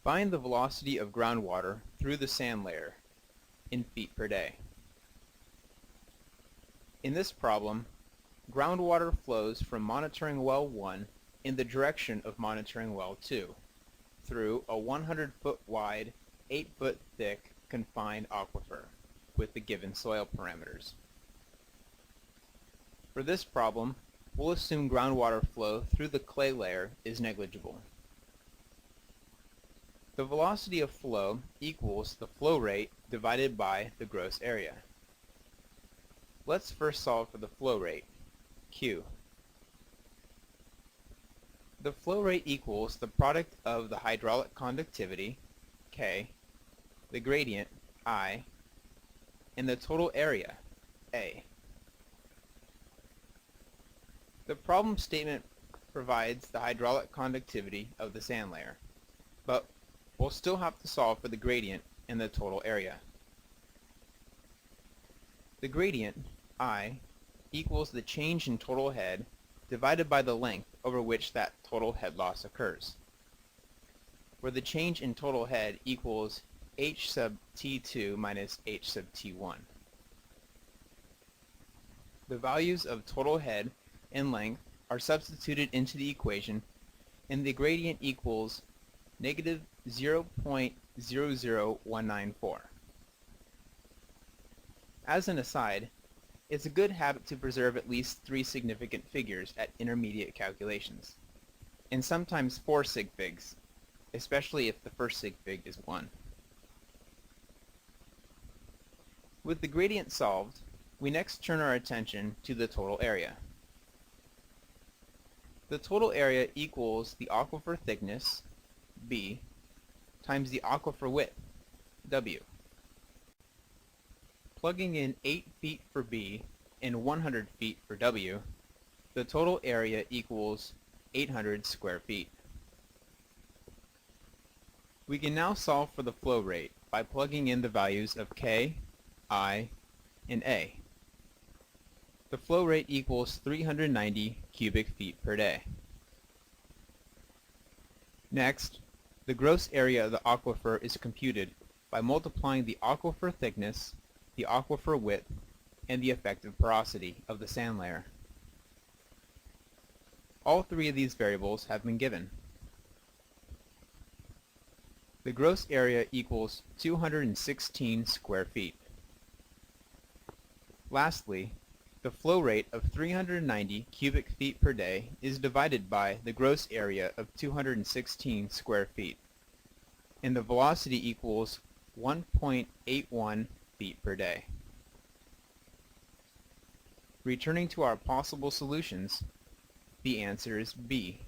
Find the velocity of groundwater through the sand layer in feet per day. In this problem, groundwater flows from monitoring well 1 in the direction of monitoring well 2 through a 100-foot wide, 8-foot thick confined aquifer with the given soil parameters. For this problem, we'll assume groundwater flow through the clay layer is negligible. The velocity of flow equals the flow rate divided by the gross area. Let's first solve for the flow rate, Q. The flow rate equals the product of the hydraulic conductivity, K, the gradient, I, and the total area, A. The problem statement provides the hydraulic conductivity of the sand layer, but we'll still have to solve for the gradient and the total area. The gradient, I, equals the change in total head divided by the length over which that total head loss occurs, where the change in total head equals h sub t2 minus h sub t1. The values of total head and length are substituted into the equation, and the gradient equals negative 0.00194. As an aside, it's a good habit to preserve at least 3 significant figures at intermediate calculations, and sometimes 4 sig figs, especially if the first sig fig is 1. With the gradient solved, we next turn our attention to the total area. The total area equals the aquifer thickness, B, times the aquifer width, W. Plugging in 8 feet for B and 100 feet for W, the total area equals 800 square feet. We can now solve for the flow rate by plugging in the values of K, I, and A. The flow rate equals 390 cubic feet per day. Next, the gross area of the aquifer is computed by multiplying the aquifer thickness, the aquifer width, and the effective porosity of the sand layer. All 3 of these variables have been given. The gross area equals 216 square feet. Lastly, the flow rate of 390 cubic feet per day is divided by the gross area of 216 square feet, and the velocity equals 1.81 feet per day. Returning to our possible solutions, the answer is B.